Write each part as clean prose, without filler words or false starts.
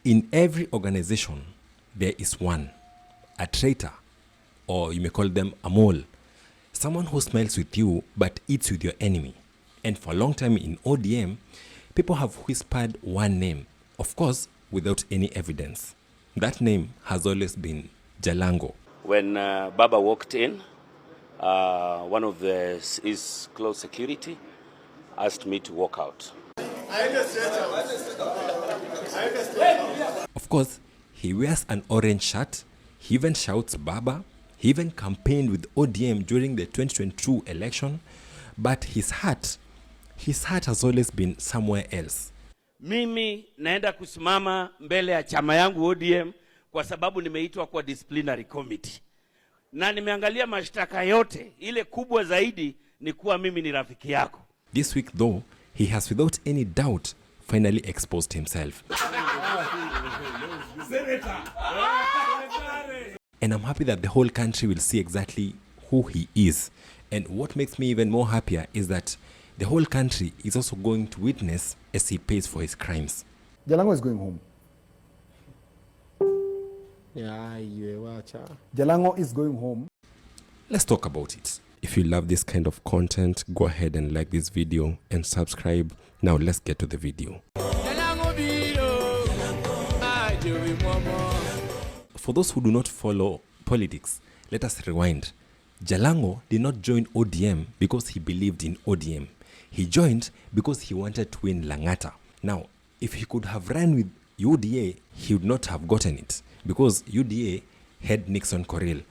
In every organization, there is one, a traitor, or you may call them a mole, someone who smiles with you but eats with your enemy. And for a long time in ODM, people have whispered one name, of course, without any evidence. That name has always been Jalang'o. When Baba walked in, one of his close security asked me to walk out. Of course, he wears an orange shirt, he even shouts Baba, he even campaigned with ODM during the 2022 election, but his heart has always been somewhere else. Mimi naenda kusimama mbele ya chama yangu ODM kwa sababu nimeitwa kwa disciplinary committee. Na nimeangalia mashtaka yote, ile kubwa zaidi ni kuwa mimi ni rafiki yako. This week though, he has without any doubt finally exposed himself. And I'm happy that the whole country will see exactly who he is. And what makes me even more happier is that the whole country is also going to witness as he pays for his crimes. Jalang'o is going home. Jalang'o is going home. Let's talk about it. If you love this kind of content, go ahead and like this video and subscribe. Now let's get to the video. For those who do not follow politics, let us rewind. Jalang'o did not join ODM because he believed in ODM. He joined because he wanted to win Lang'ata. Now, if he could have run with UDA, he would not have gotten it because UDA had Nixon Koril.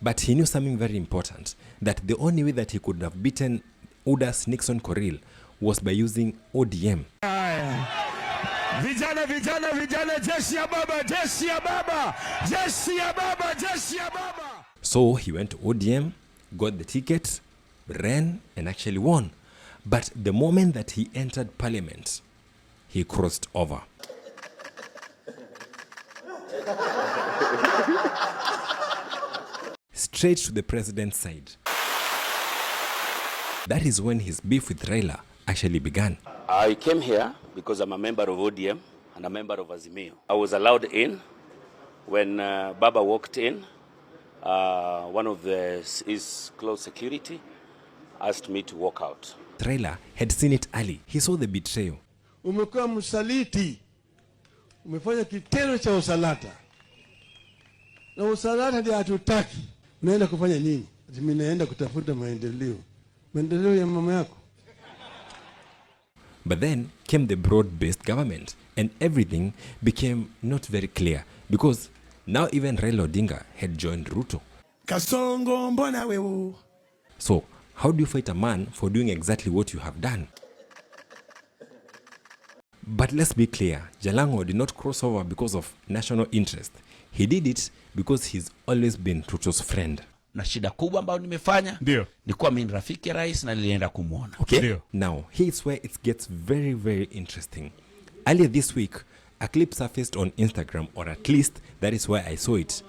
But he knew something very important, that the only way that he could have beaten UDA's Nixon Koril was by using ODM. Vijana, jeshi ya baba, jeshi ya baba, jeshi ya baba, jeshi ya baba. So he went to ODM, got the ticket, ran, and actually won. But the moment that he entered parliament, he crossed over. Straight to the president's side. That is when his beef with Raila actually began. I came here because I'm a member of ODM and a member of Azimio. I was allowed in when Baba walked in. One of his close security asked me to walk out. Raila had seen it early. He saw the betrayal. Umekuwa msaliti. Umefanya kitendo cha usalata. Na usalata ndio hatutaki. Unaenda kufanya nini? Mimi naenda kutafuta maendeleo. Maendeleo ya mama yako. But then came the broad-based government and everything became not very clear because now even Raila Odinga had joined Ruto. Kasongo mbona wewe? So how do you fight a man for doing exactly what you have done? But let's be clear, Jalang'o did not cross over because of national interest. He did it because he's always been Ruto's friend. Na shida kubwa ambayo nimefanya ni kuwa mimi rafiki ya rais na nilienda kumuona. Okay? Now, here's where it gets very, very interesting. Earlier this week, a clip surfaced on Instagram, or at least that is where I saw it.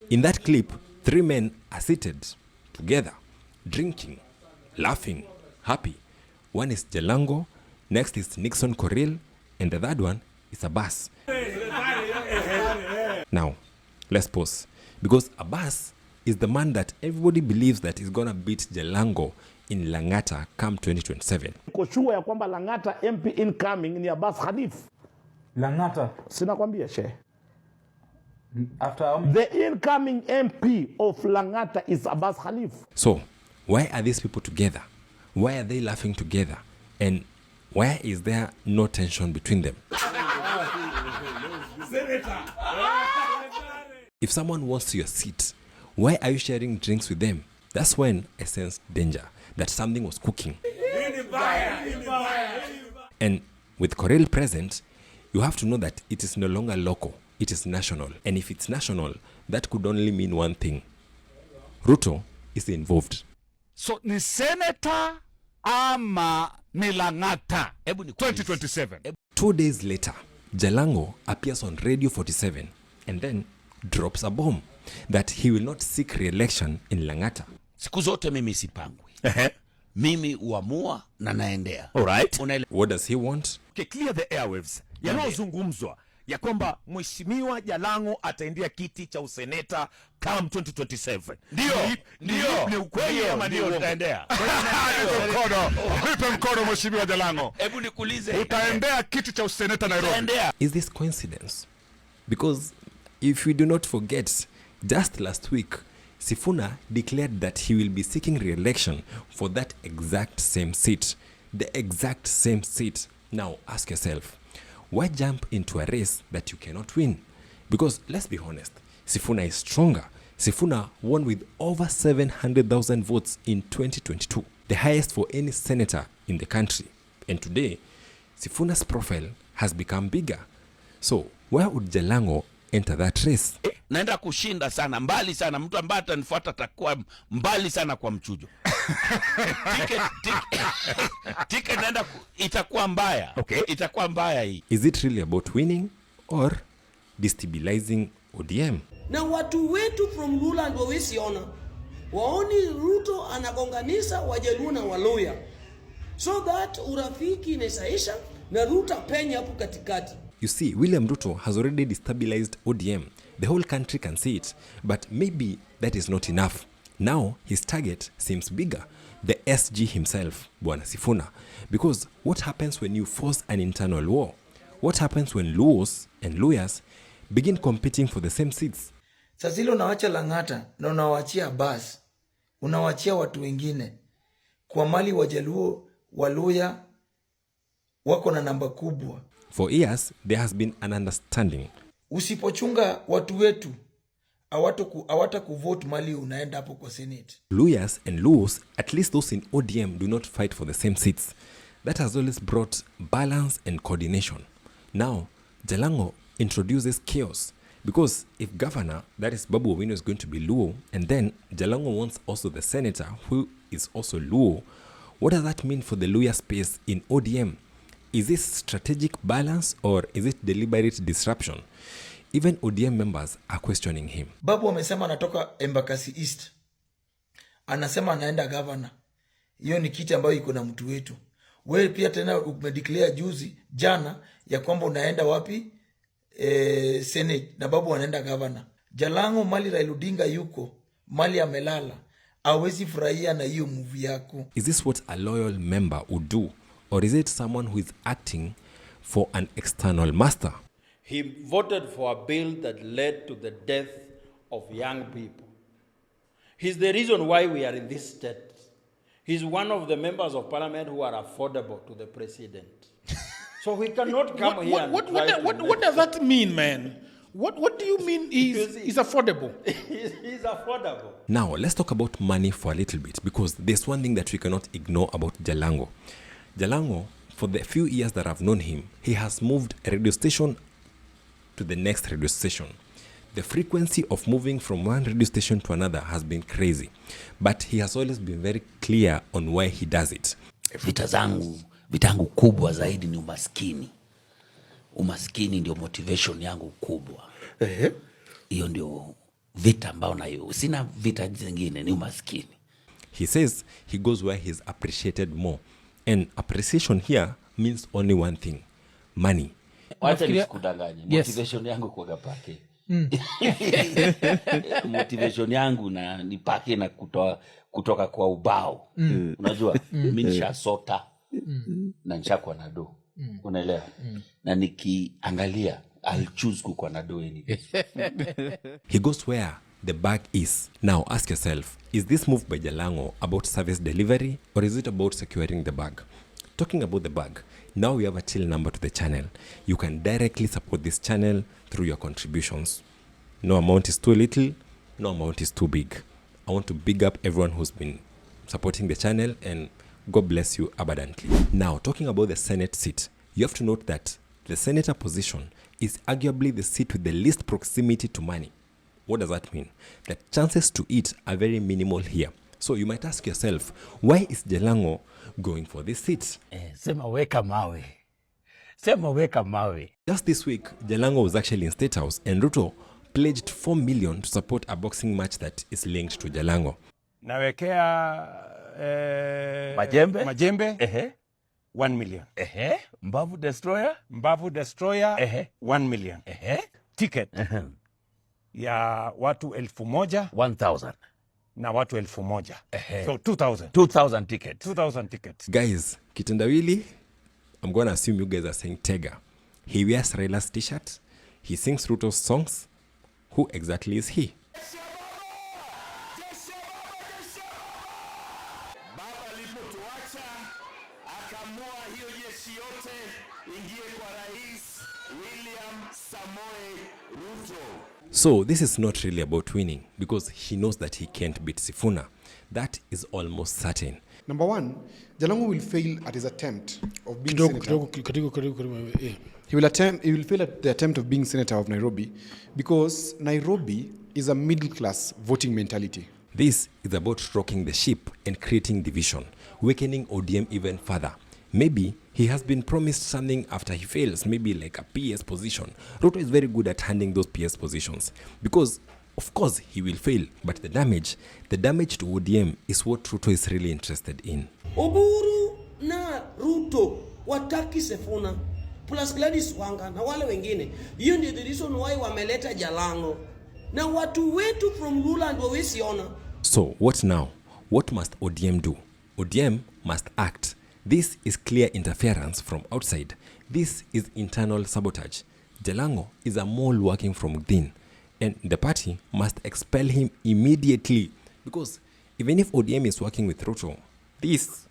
In that clip, 3 men are seated together, drinking, laughing, happy. One is Jalang'o, next is Nixon Koril, and the third one is Abbas. Now, let's pause. Because Abbas is the man that everybody believes that is going to beat Jalang'o in Lang'ata come 2027. Kushua ya kwamba Lang'ata MP incoming ni Abbas Khalif. Lang'ata? Sina kwambia she. After the incoming MP of Lang'ata is Abbas Khalif. So, why are these people together? Why are they laughing together? And why is there no tension between them? If someone wants your seat, why are you sharing drinks with them? That's when I sensed danger, that something was cooking. And with Koril present, you have to know that it is no longer local, it is national. And if it's national, that could only mean one thing. Ruto is involved. So ni senator ama ni Lang'ata 2027. 2 days later, Jalang'o appears on Radio 47 and then drops a bomb that he will not seek re-election in Lang'ata. Siku zote mimi sipangwi. mimi uamua na naendea. All right. What does he want? Okay, clear the airwaves. Yanayozungumzwa ya kwamba Mheshimiwa Jalang'o ataendea kiti cha useneta come 2027. Ndio. Ni ukweli ama ndio utaendea? Nipe mkono Mheshimiwa Jalang'o. Hebu nikuulize. Utaendea kiti cha useneta Nairobi. Is this coincidence? Because if we do not forget, just last week, Sifuna declared that he will be seeking re-election for that exact same seat. The exact same seat. Now, ask yourself, why jump into a race that you cannot win? Because, let's be honest, Sifuna is stronger. Sifuna won with over 700,000 votes in 2022, the highest for any senator in the country. And today, Sifuna's profile has become bigger. So, why would Jalang'o enter that race? Naenda kushinda sana, mbali sana. Mtu ambaye atanifuata atakuwa mbali sana kwa mchujo. Ticket naenda itakuwa mbaya. Okay. Itakuwa mbaya hii. Is it really about winning or destabilizing ODM? Na watu wetu from Luland wawesiona waoni Ruto anagonganisha Wajaluo na Waluya, so that urafiki inaisha na Ruto penya hapo katikati. You see, William Ruto has already destabilized ODM. The whole country can see it, but maybe that is not enough. Now his target seems bigger, the SG himself, Bwana Sifuna. Because what happens when you force an internal war? What happens when Luos and Luyas begin competing for the same seats? Sasa ile unawacha Lang'ata na unawachia bas, unawachia watu wengine. Kwa mali Wajaluo, Waluya wako na namba kubwa. For years, there has been an understanding. Usipochunga watu wetu, awata kuvote mali unaenda hapo kwa Senate. Luyas and Luos, at least those in ODM, do not fight for the same seats. That has always brought balance and coordination. Now, Jalang'o introduces chaos. Because if governor, that is Babu Owino, is going to be Luo, and then Jalang'o wants also the senator, who is also Luo, what does that mean for the Luya space in ODM? Is this strategic balance or is it deliberate disruption? Even ODM members are questioning him. Babu amesema anatoka Embakasi East. Anasema anaenda governor. Hiyo ni kiti ambayo iko na mtu wetu. Wewe pia tena umedeclare juzi jana ya kwamba unaenda wapi? Senate, na Babu anaenda governor. Jalang'o mali Raila Odinga yuko, mali amelala. Hawezi furahia na hiyo move yako. Is this what a loyal member would do? Or is it someone who is acting for an external master? He voted for a bill that led to the death of young people. He's the reason why we are in this state. He's one of the members of parliament who are affordable to the president. So we cannot come here and what does that mean, man? What do you mean is affordable? He's affordable. Now, let's talk about money for a little bit, because there's one thing that we cannot ignore about Jalang'o. Jalang'o, for the few years that I've known him, he has moved a radio station to the next radio station. The frequency of moving from one radio station to another has been crazy, but he has always been very clear on why he does it. Vitangu kubwa zaidi ni umaskini. Umaskini ndio motivation yangu kubwa. Hiyo ndio vita ambao nayo. Sina vita zingine, ni umaskini. He says he goes where he's appreciated more. And appreciation here means only one thing: money. Wacha nisikudanganye. Motivation yangu kwa pake. Motivation yangu na nipake na kutoka kwa ubao. Unajua, mimi nishasota na nishakwa na do. Unaelewa? Na nikiangalia, I'll choose kukwa na do anyway. He goes where the bag is. Now ask yourself, is this move by Jalang'o about service delivery, or is it about securing the bag? Talking about the bag, now we have a till number to the channel. You can directly support this channel through your contributions. No amount is too little, no amount is too big. I want to big up everyone who's been supporting the channel, and God bless you abundantly. Now, talking about the Senate seat, you have to note that the senator position is arguably the seat with the least proximity to money. What does that mean? The chances to eat are very minimal here. So you might ask yourself, why is Jalang'o going for this seat? Sema weka mawe. Sema weka mawe. Just this week, Jalang'o was actually in State House, and Ruto pledged 4 million to support a boxing match that is linked to Jalang'o. Nawekea Majembe Ehe. 1 million. Ehe. Mbavu Destroyer. Mbavu Destroyer Ehe. 1 million. Ehe. Ticket Ehe. ya watu 1,000 1,000. na watu 1,000. Ehe. So 2,000. 2,000 tickets. 2,000 tickets. Guys, kitendawili, I'm gonna assume you guys are saying Tega. He wears Raila's t-shirt. He sings Ruto's songs. Who exactly is he? Baba alipotuacha akamua hiyo jeshi yote ingie kwa Rais William Samoei Ruto. So this is not really about winning because he knows that he can't beat Sifuna. That is almost certain. Number one, Jalang'o will fail at his attempt of being senator. He will fail at the attempt of being senator of Nairobi because Nairobi is a middle-class voting mentality. This is about rocking the ship and creating division, weakening ODM even further. Maybe he has been promised something after he fails, maybe like a PS position. Ruto is very good at handling those PS positions because, of course, he will fail, but the damage to ODM is what Ruto is really interested in. Oburu na Ruto wataki Sifuna plus Gladys Wanga na wale wengine. Hiyo ndio the reason why wameleta Jalang'o. Na watu wetu from Luland wawesiona. So what now? What must ODM do? ODM must act. This is clear interference from outside. This is internal sabotage. Jalang'o is a mole working from within. And the party must expel him immediately. Because even if ODM is working with Ruto, this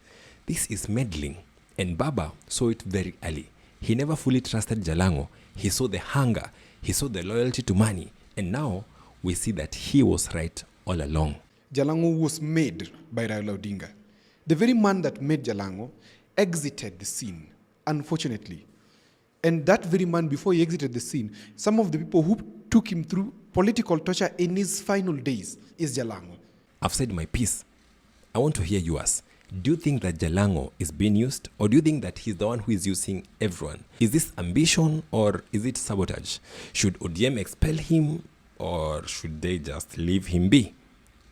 is meddling. And Baba saw it very early. He never fully trusted Jalang'o. He saw the hunger. He saw the loyalty to money. And now we see that he was right all along. Jalang'o was made by Raila Odinga. The very man that made Jalang'o exited the scene, unfortunately. And that very man, before he exited the scene, some of the people who took him through political torture in his final days is Jalang'o. I've said my piece. I want to hear yours. Do you think that Jalang'o is being used, or do you think that he's the one who is using everyone? Is this ambition or is it sabotage? Should ODM expel him or should they just leave him be?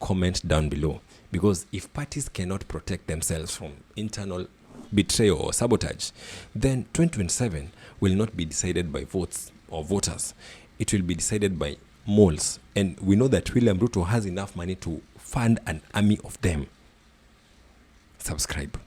Comment down below. Because if parties cannot protect themselves from internal betrayal or sabotage, then 2027 will not be decided by votes or voters. It will be decided by moles. And we know that William Ruto has enough money to fund an army of them. Subscribe.